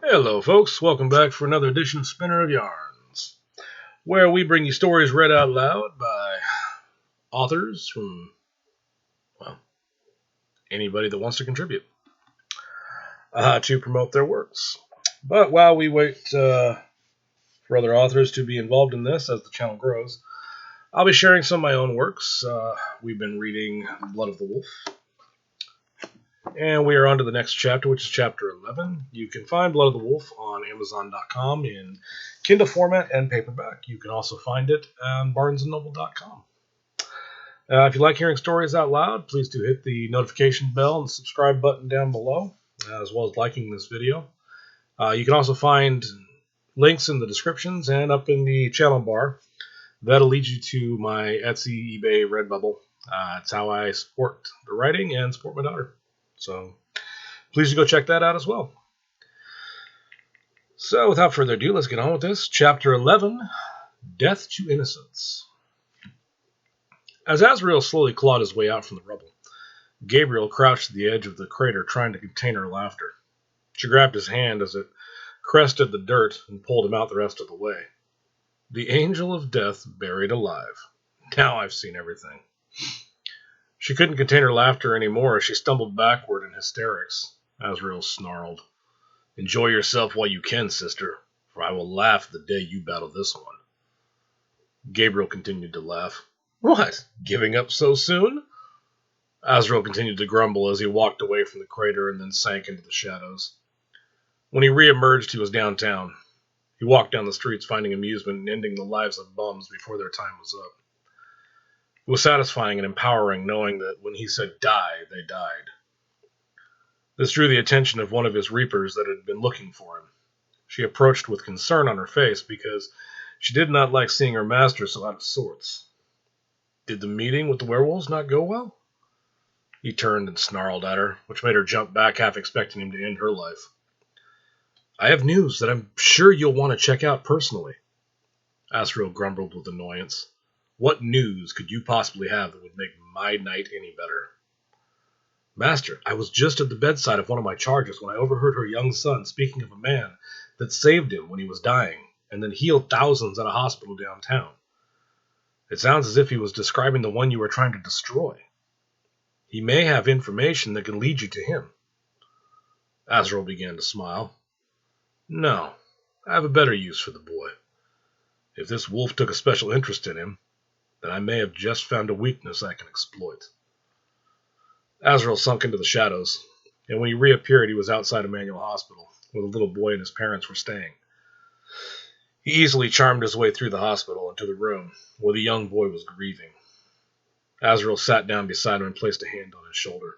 Hello, folks. Welcome back for another edition of Spinner of Yarns, where we bring you stories read out loud by authors from, well, anybody that wants to contribute to promote their works. But while we wait for other authors to be involved in this as the channel grows, I'll be sharing some of my own works. We've been reading Blood of the Wolf, and we are on to the next chapter, which is chapter 11. You can find Blood of the Wolf on Amazon.com in Kindle format and paperback. You can also find it on BarnesandNoble.com. If you like hearing stories out loud, please do hit the notification bell and subscribe button down below, as well as liking this video. You can also find links in the descriptions and up in the channel bar. That'll lead you to my Etsy, eBay, Redbubble. It's how I support the writing and support my daughter. So please go check that out as well. So without further ado, let's get on with this. Chapter 11, Death to Innocence. As Azrael slowly clawed his way out from the rubble, Gabriel crouched at the edge of the crater trying to contain her laughter. She grabbed his hand as it crested the dirt and pulled him out the rest of the way. The angel of death buried alive. Now I've seen everything. She couldn't contain her laughter anymore as she stumbled backward in hysterics. Azrael snarled. Enjoy yourself while you can, sister, for I will laugh the day you battle this one. Gabriel continued to laugh. What? Giving up so soon? Azrael continued to grumble as he walked away from the crater and then sank into the shadows. When he re-emerged, he was downtown. He walked down the streets finding amusement and ending the lives of bums before their time was up. It was satisfying and empowering knowing that when he said die, they died. This drew the attention of one of his reapers that had been looking for him. She approached with concern on her face because she did not like seeing her master so out of sorts. Did the meeting with the werewolves not go well? He turned and snarled at her, which made her jump back, half expecting him to end her life. I have news that I'm sure you'll want to check out personally. Azrael grumbled with annoyance. What news could you possibly have that would make my night any better? Master, I was just at the bedside of one of my charges when I overheard her young son speaking of a man that saved him when he was dying, and then healed thousands at a hospital downtown. It sounds as if he was describing the one you were trying to destroy. He may have information that can lead you to him. Azrael began to smile. No, I have a better use for the boy. If this wolf took a special interest in him, then I may have just found a weakness I can exploit. Azrael sunk into the shadows, and when he reappeared, he was outside Emmanuel Hospital, where the little boy and his parents were staying. He easily charmed his way through the hospital and to the room where the young boy was grieving. Azrael sat down beside him and placed a hand on his shoulder.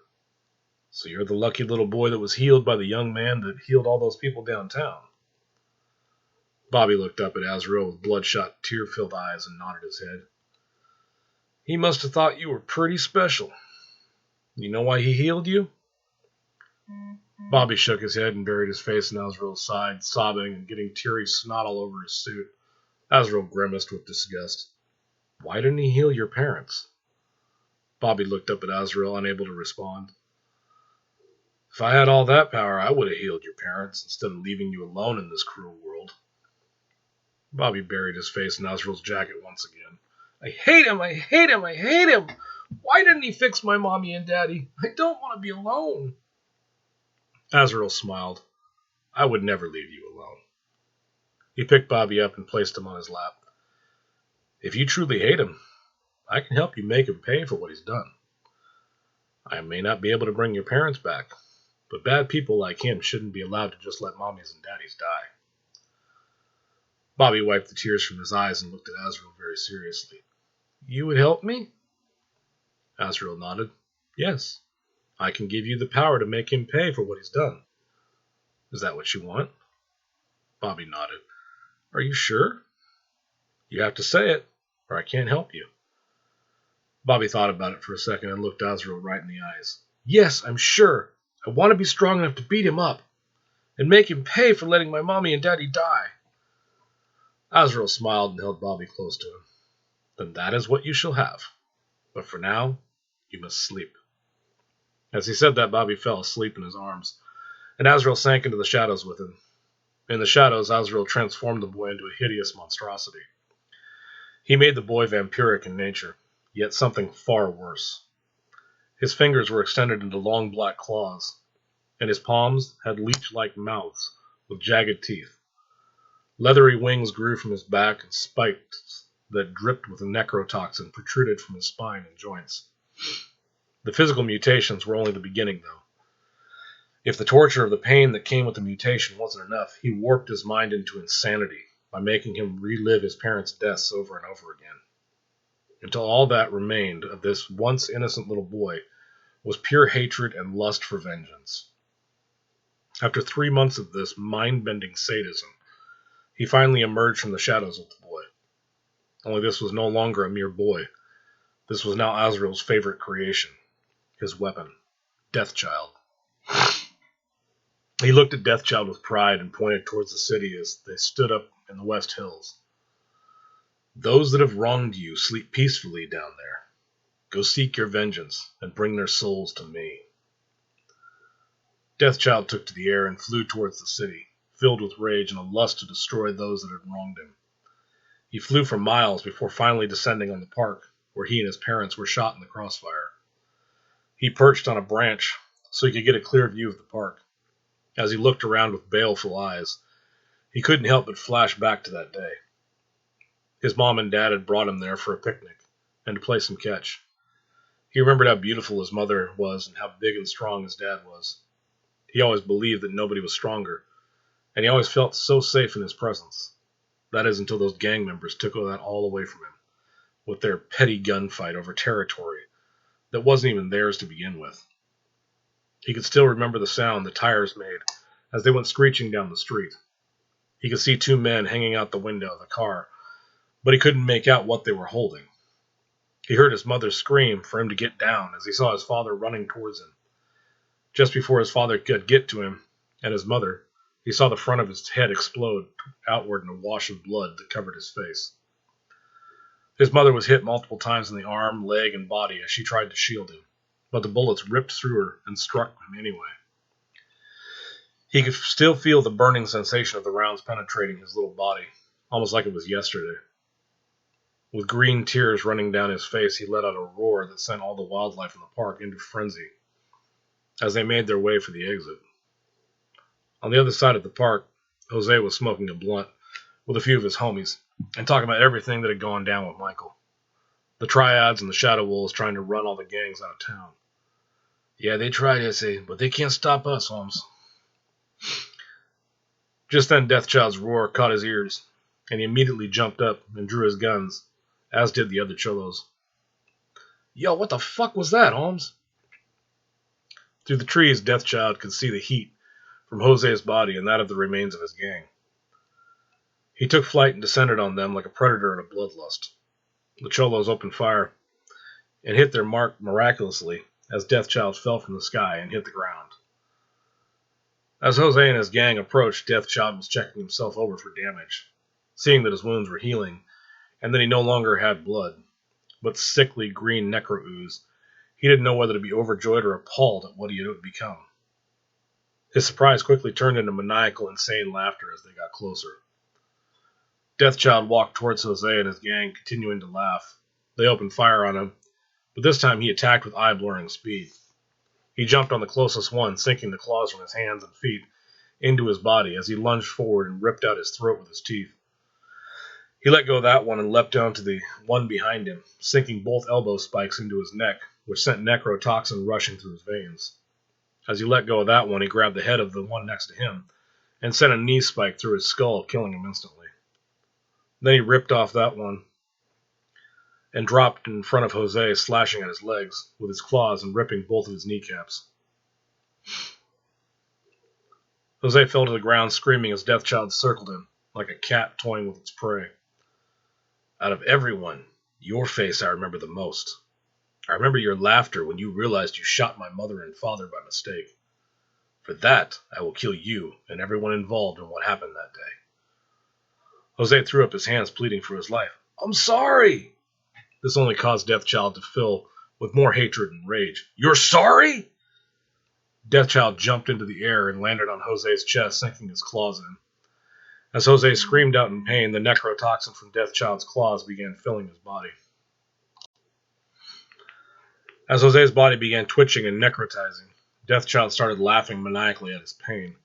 So you're the lucky little boy that was healed by the young man that healed all those people downtown. Bobby looked up at Azrael with bloodshot, tear-filled eyes and nodded his head. He must have thought you were pretty special. You know why he healed you? Bobby shook his head and buried his face in Azrael's side, sobbing and getting teary snot all over his suit. Azrael grimaced with disgust. Why didn't he heal your parents? Bobby looked up at Azrael, unable to respond. If I had all that power, I would have healed your parents instead of leaving you alone in this cruel world. Bobby buried his face in Azrael's jacket once again. I hate him! I hate him! I hate him! Why didn't he fix my mommy and daddy? I don't want to be alone. Azrael smiled. I would never leave you alone. He picked Bobby up and placed him on his lap. If you truly hate him, I can help you make him pay for what he's done. I may not be able to bring your parents back, but bad people like him shouldn't be allowed to just let mommies and daddies die. Bobby wiped the tears from his eyes and looked at Azrael very seriously. You would help me? Azrael nodded. Yes, I can give you the power to make him pay for what he's done. Is that what you want? Bobby nodded. Are you sure? You have to say it, or I can't help you. Bobby thought about it for a second and looked Azrael right in the eyes. Yes, I'm sure. I want to be strong enough to beat him up and make him pay for letting my mommy and daddy die. Azrael smiled and held Bobby close to him. Then that is what you shall have. But for now, you must sleep. As he said that, Bobby fell asleep in his arms, and Azrael sank into the shadows with him. In the shadows, Azrael transformed the boy into a hideous monstrosity. He made the boy vampiric in nature, yet something far worse. His fingers were extended into long black claws, and his palms had leech-like mouths with jagged teeth. Leathery wings grew from his back, and spikes that dripped with necrotoxin protruded from his spine and joints. The physical mutations were only the beginning, though. If the torture of the pain that came with the mutation wasn't enough, he warped his mind into insanity by making him relive his parents' deaths over and over again. Until all that remained of this once innocent little boy was pure hatred and lust for vengeance. After 3 months of this mind-bending sadism, he finally emerged from the shadows of the boy. Only this was no longer a mere boy. This was now Azrael's favorite creation, his weapon, Deathchild. He looked at Deathchild with pride and pointed towards the city as they stood up in the West Hills. Those that have wronged you sleep peacefully down there. Go seek your vengeance and bring their souls to me. Deathchild took to the air and flew towards the city, filled with rage and a lust to destroy those that had wronged him. He flew for miles before finally descending on the park, where he and his parents were shot in the crossfire. He perched on a branch so he could get a clear view of the park. As he looked around with baleful eyes, he couldn't help but flash back to that day. His mom and dad had brought him there for a picnic and to play some catch. He remembered how beautiful his mother was and how big and strong his dad was. He always believed that nobody was stronger, and he always felt so safe in his presence. That is, until those gang members took that all away from him, with their petty gunfight over territory that wasn't even theirs to begin with. He could still remember the sound the tires made as they went screeching down the street. He could see 2 men hanging out the window of the car, but he couldn't make out what they were holding. He heard his mother scream for him to get down as he saw his father running towards him. Just before his father could get to him and his mother, he saw the front of his head explode outward in a wash of blood that covered his face. His mother was hit multiple times in the arm, leg, and body as she tried to shield him, but the bullets ripped through her and struck him anyway. He could still feel the burning sensation of the rounds penetrating his little body, almost like it was yesterday. With green tears running down his face, he let out a roar that sent all the wildlife in the park into frenzy as they made their way for the exit. On the other side of the park, Jose was smoking a blunt with a few of his homies and talking about everything that had gone down with Michael. The Triads and the Shadow Wolves trying to run all the gangs out of town. Yeah, they tried, Jesse, but they can't stop us, Holmes. Just then Deathchild's roar caught his ears, and he immediately jumped up and drew his guns, as did the other Cholos. Yo, what the fuck was that, Holmes? Through the trees, Deathchild could see the heat from Jose's body and that of the remains of his gang. He took flight and descended on them like a predator in a bloodlust. The Cholos opened fire and hit their mark miraculously as Deathchild fell from the sky and hit the ground. As Jose and his gang approached, Deathchild was checking himself over for damage, seeing that his wounds were healing and that he no longer had blood, but sickly green necro ooze. He didn't know whether to be overjoyed or appalled at what he had become. His surprise quickly turned into maniacal, insane laughter as they got closer. Deathchild walked towards Jose and his gang, continuing to laugh. They opened fire on him, but this time he attacked with eye-blurring speed. He jumped on the closest one, sinking the claws from his hands and feet into his body as he lunged forward and ripped out his throat with his teeth. He let go of that one and leapt down to the one behind him, sinking both elbow spikes into his neck, which sent necrotoxin rushing through his veins. As he let go of that one, he grabbed the head of the one next to him and sent a knee spike through his skull, killing him instantly. Then he ripped off that one and dropped in front of Jose, slashing at his legs with his claws and ripping both of his kneecaps. Jose fell to the ground, screaming as Deathchild circled him, like a cat toying with its prey. Out of everyone, your face I remember the most. I remember your laughter when you realized you shot my mother and father by mistake. For that, I will kill you and everyone involved in what happened that day. Jose threw up his hands, pleading for his life. I'm sorry! This only caused Deathchild to fill with more hatred and rage. You're sorry? Deathchild jumped into the air and landed on Jose's chest, sinking his claws in. As Jose screamed out in pain, the necrotoxin from Deathchild's claws began filling his body. As Jose's body began twitching and necrotizing, Deathchild started laughing maniacally at his pain.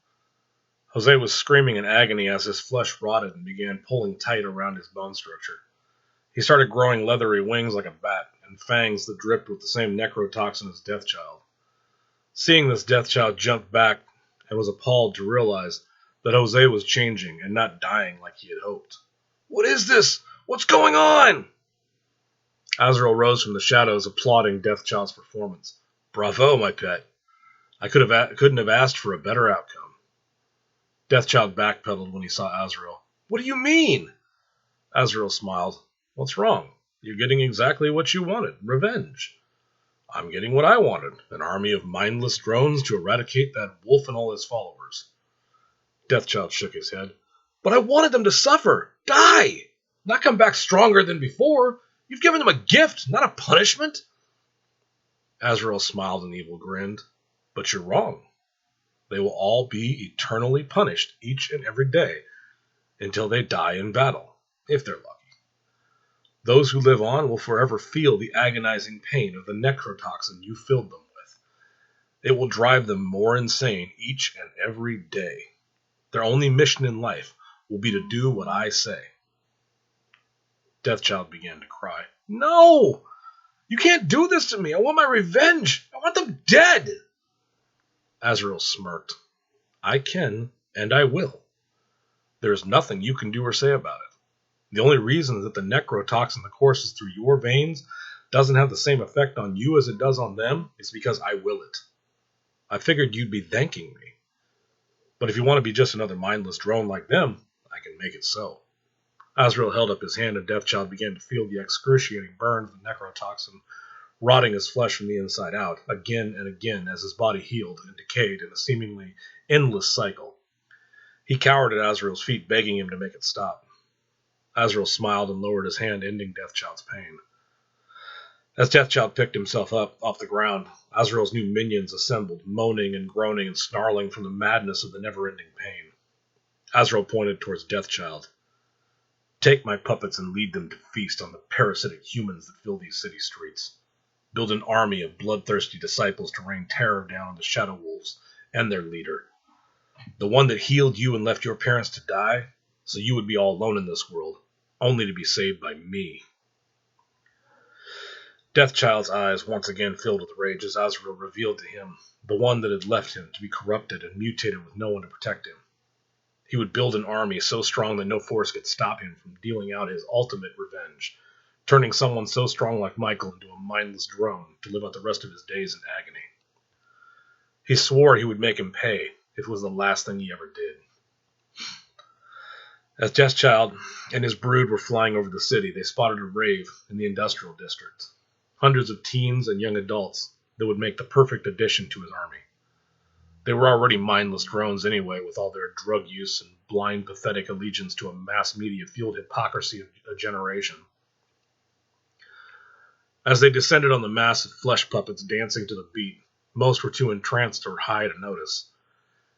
Jose was screaming in agony as his flesh rotted and began pulling tight around his bone structure. He started growing leathery wings like a bat and fangs that dripped with the same necrotoxin as Deathchild. Seeing this, Deathchild jumped back and was appalled to realize that Jose was changing and not dying like he had hoped. "What is this? What's going on?" Azrael rose from the shadows, applauding Deathchild's performance. "Bravo, my pet. I couldn't have asked for a better outcome." Deathchild backpedaled when he saw Azrael. "What do you mean?" Azrael smiled. "What's wrong? You're getting exactly what you wanted. Revenge. I'm getting what I wanted. An army of mindless drones to eradicate that wolf and all his followers." Deathchild shook his head. "But I wanted them to suffer. Die! Not come back stronger than before. You've given them a gift, not a punishment." Azrael smiled and evil grinned. "But you're wrong. They will all be eternally punished each and every day until they die in battle, if they're lucky. Those who live on will forever feel the agonizing pain of the necrotoxin you filled them with. It will drive them more insane each and every day. Their only mission in life will be to do what I say." Deathchild began to cry. "No! You can't do this to me! I want my revenge! I want them dead!" Azrael smirked. "I can, and I will. There is nothing you can do or say about it. The only reason that the necrotoxin that courses through your veins doesn't have the same effect on you as it does on them is because I will it. I figured you'd be thanking me. But if you want to be just another mindless drone like them, I can make it so." Azrael held up his hand and Deathchild began to feel the excruciating burn of the necrotoxin rotting his flesh from the inside out, again and again as his body healed and decayed in a seemingly endless cycle. He cowered at Azrael's feet, begging him to make it stop. Azrael smiled and lowered his hand, ending Deathchild's pain. As Deathchild picked himself up off the ground, Azrael's new minions assembled, moaning and groaning and snarling from the madness of the never-ending pain. Azrael pointed towards Deathchild. "Take my puppets and lead them to feast on the parasitic humans that fill these city streets. Build an army of bloodthirsty disciples to rain terror down on the Shadow Wolves and their leader. The one that healed you and left your parents to die, so you would be all alone in this world, only to be saved by me." Deathchild's eyes once again filled with rage as Azrael revealed to him the one that had left him to be corrupted and mutated with no one to protect him. He would build an army so strong that no force could stop him from dealing out his ultimate revenge, turning someone so strong like Michael into a mindless drone to live out the rest of his days in agony. He swore he would make him pay if it was the last thing he ever did. As Deathchild and his brood were flying over the city, they spotted a rave in the industrial district. Hundreds of teens and young adults that would make the perfect addition to his army. They were already mindless drones anyway, with all their drug use and blind, pathetic allegiance to a mass media-fueled hypocrisy of a generation. As they descended on the mass of flesh puppets dancing to the beat, most were too entranced or high to notice.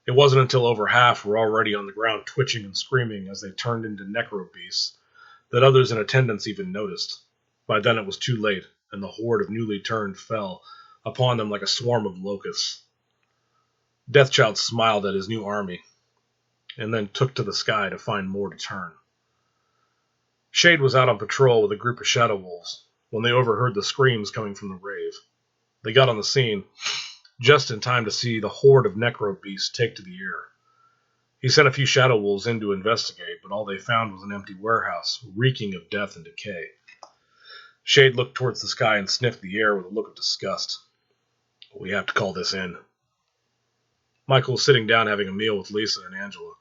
It wasn't until over half were already on the ground twitching and screaming as they turned into necro-beasts that others in attendance even noticed. By then it was too late, and the horde of newly turned fell upon them like a swarm of locusts. Deathchild smiled at his new army, and then took to the sky to find more to turn. Shade was out on patrol with a group of Shadow Wolves when they overheard the screams coming from the rave. They got on the scene just in time to see the horde of necro beasts take to the air. He sent a few Shadow Wolves in to investigate, but all they found was an empty warehouse, reeking of death and decay. Shade looked towards the sky and sniffed the air with a look of disgust. "We have to call this in." Michael was sitting down having a meal with Lisa and Angela.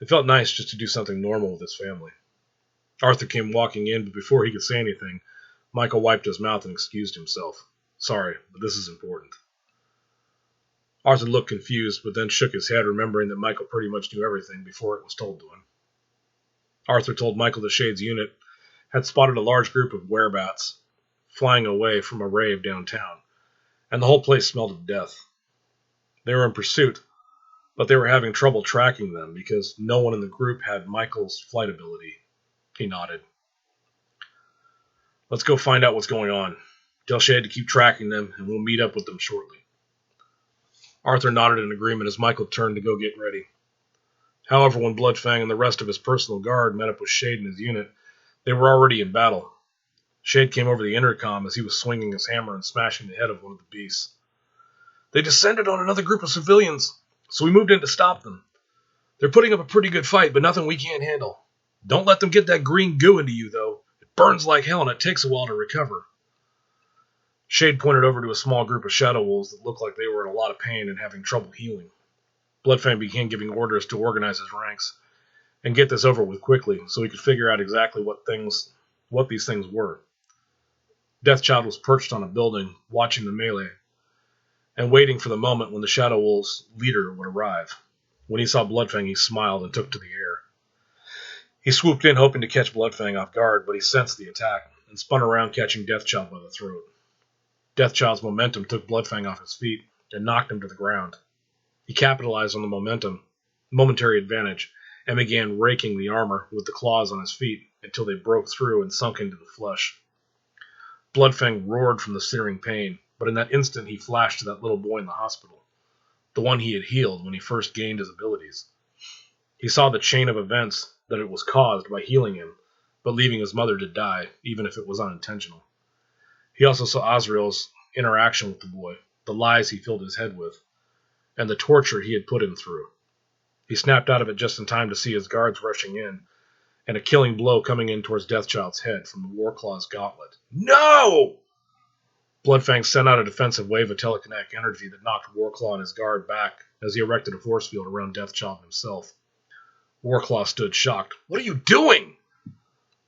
It felt nice just to do something normal with his family. Arthur came walking in, but before he could say anything, Michael wiped his mouth and excused himself. "Sorry, but this is important." Arthur looked confused, but then shook his head, remembering that Michael pretty much knew everything before it was told to him. Arthur told Michael that Shade's unit had spotted a large group of werebats flying away from a rave downtown, and the whole place smelled of death. They were in pursuit but they were having trouble tracking them because no one in the group had Michael's flight ability. He nodded. Let's go find out what's going on. Tell Shade to keep tracking them, and we'll meet up with them shortly. Arthur nodded in agreement as Michael turned to go get ready. However, when Bloodfang and the rest of his personal guard met up with Shade and his unit, they were already in battle. Shade came over the intercom as he was swinging his hammer and smashing the head of one of the beasts. They descended on another group of civilians, so we moved in to stop them. They're putting up a pretty good fight, but nothing we can't handle. Don't let them get that green goo into you, though. It burns like hell and it takes a while to recover. Shade pointed over to a small group of shadow wolves that looked like they were in a lot of pain and having trouble healing. Bloodfang began giving orders to organize his ranks and get this over with quickly so he could figure out exactly what these things were. Deathchild was perched on a building, watching the melee, and waiting for the moment when the Shadow Wolves' leader would arrive. When he saw Bloodfang, he smiled and took to the air. He swooped in, hoping to catch Bloodfang off guard, but he sensed the attack and spun around, catching Deathchild by the throat. Deathchild's momentum took Bloodfang off his feet and knocked him to the ground. He capitalized on the momentary advantage, and began raking the armor with the claws on his feet until they broke through and sunk into the flesh. Bloodfang roared from the searing pain, but in that instant he flashed to that little boy in the hospital, the one he had healed when he first gained his abilities. He saw the chain of events that it was caused by healing him, but leaving his mother to die, even if it was unintentional. He also saw Azrael's interaction with the boy, the lies he filled his head with, and the torture he had put him through. He snapped out of it just in time to see his guards rushing in, and a killing blow coming in towards Deathchild's head from the Warclaw's gauntlet. No! Bloodfang sent out a defensive wave of telekinetic energy that knocked Warclaw and his guard back as he erected a force field around Deathchild himself. Warclaw stood shocked. What are you doing?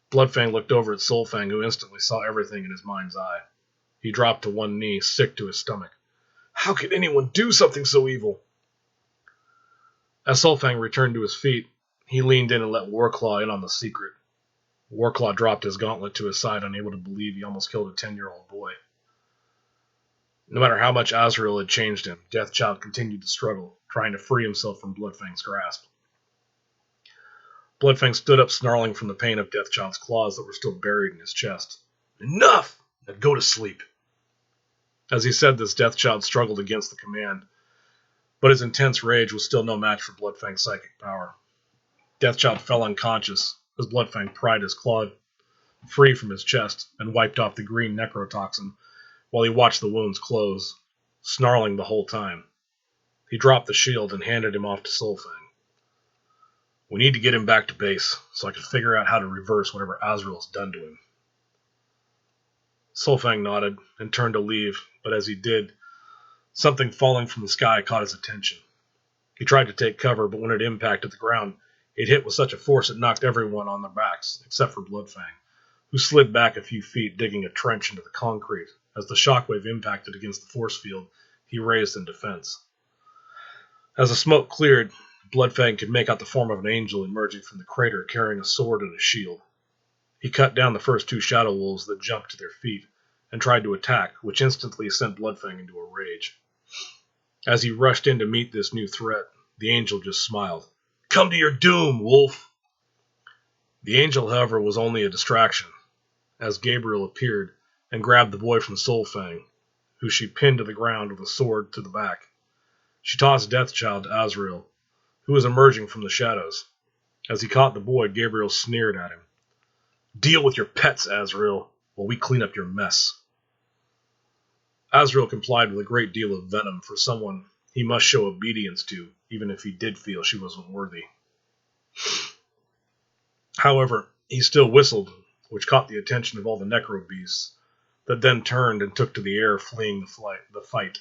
Bloodfang looked over at Soulfang, who instantly saw everything in his mind's eye. He dropped to one knee, sick to his stomach. How could anyone do something so evil? As Soulfang returned to his feet, he leaned in and let Warclaw in on the secret. Warclaw dropped his gauntlet to his side, unable to believe he almost killed a 10-year-old boy. No matter how much Azrael had changed him, Deathchild continued to struggle, trying to free himself from Bloodfang's grasp. Bloodfang stood up, snarling from the pain of Deathchild's claws that were still buried in his chest. Enough! Now go to sleep. As he said this, Deathchild struggled against the command, but his intense rage was still no match for Bloodfang's psychic power. Deathchild fell unconscious as Bloodfang pried his claw free from his chest and wiped off the green necrotoxin while he watched the wounds close, snarling the whole time. He dropped the shield and handed him off to Soulfang. We need to get him back to base so I can figure out how to reverse whatever Azrael's done to him. Soulfang nodded and turned to leave, but as he did, something falling from the sky caught his attention. He tried to take cover, but when it impacted the ground, it hit with such a force it knocked everyone on their backs, except for Bloodfang, who slid back a few feet, digging a trench into the concrete. As the shockwave impacted against the force field he raised in defense. As the smoke cleared, Bloodfang could make out the form of an angel emerging from the crater carrying a sword and a shield. He cut down the first two shadow wolves that jumped to their feet and tried to attack, which instantly sent Bloodfang into a rage. As he rushed in to meet this new threat, the angel just smiled. Come to your doom, wolf! The angel, however, was only a distraction, as Gabriel appeared and grabbed the boy from Soulfang, who she pinned to the ground with a sword to the back. She tossed Deathchild to Azrael, who was emerging from the shadows. As he caught the boy, Gabriel sneered at him. Deal with your pets, Azrael, while we clean up your mess. Azrael complied with a great deal of venom for someone he must show obedience to, even if he did feel she wasn't worthy. However, he still whistled, which caught the attention of all the necro beasts, that then turned and took to the air, fleeing the fight.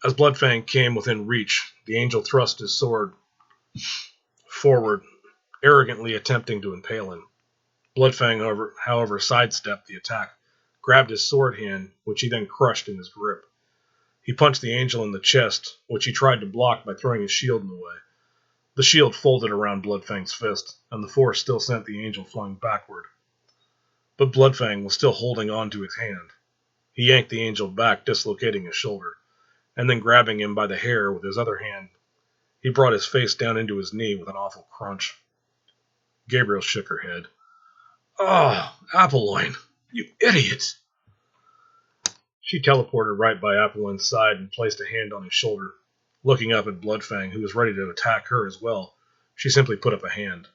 As Bloodfang came within reach, the angel thrust his sword forward, arrogantly attempting to impale him. Bloodfang, however, sidestepped the attack, grabbed his sword hand, which he then crushed in his grip. He punched the angel in the chest, which he tried to block by throwing his shield in the way. The shield folded around Bloodfang's fist, and the force still sent the angel flying backward. But Bloodfang was still holding on to his hand. He yanked the angel back, dislocating his shoulder. and then grabbing him by the hair with his other hand, he brought his face down into his knee with an awful crunch. Gabriel shook her head. Oh, Ep11, you idiot! She teleported right by Ep11's side and placed a hand on his shoulder. Looking up at Bloodfang, who was ready to attack her as well, she simply put up a hand.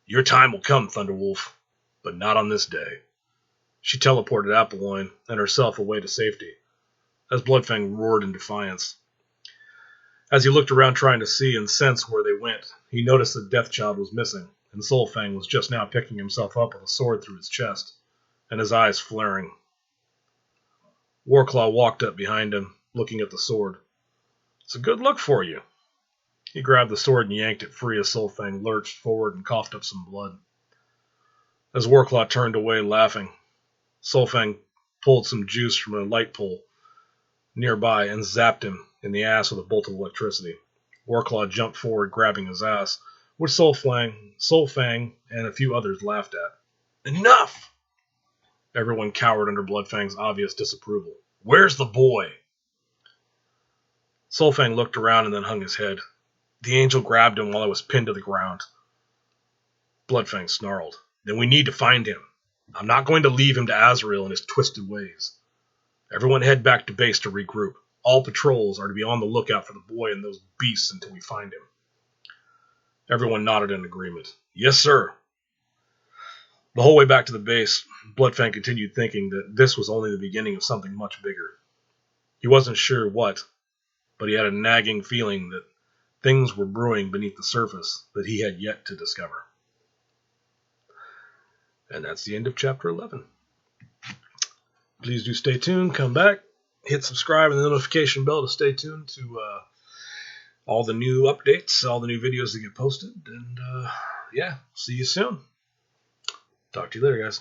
Your time will come, Thunderwolf, but not on this day. She teleported Ep11 and herself away to safety, as Bloodfang roared in defiance. As he looked around trying to see and sense where they went, he noticed that Deathchild was missing, and Soulfang was just now picking himself up with a sword through his chest, and his eyes flaring. Warclaw walked up behind him, looking at the sword. It's a good look for you. He grabbed the sword and yanked it free as Soulfang lurched forward and coughed up some blood. As Warclaw turned away, laughing, Soulfang pulled some juice from a light pole nearby and zapped him in the ass with a bolt of electricity. Warclaw jumped forward, grabbing his ass, which Soulfang and a few others laughed at. Enough! Everyone cowered under Bloodfang's obvious disapproval. Where's the boy? Soulfang looked around and then hung his head. The angel grabbed him while I was pinned to the ground. Bloodfang snarled. Then we need to find him. I'm not going to leave him to Azrael and his twisted ways. Everyone head back to base to regroup. All patrols are to be on the lookout for the boy and those beasts until we find him. Everyone nodded in agreement. Yes, sir. The whole way back to the base, Bloodfang continued thinking that this was only the beginning of something much bigger. He wasn't sure what, but he had a nagging feeling that things were brewing beneath the surface that he had yet to discover. And that's the end of Chapter 11. Please do stay tuned, come back, hit subscribe and the notification bell to stay tuned to all the new updates, all the new videos that get posted, and yeah, see you soon. Talk to you later, guys.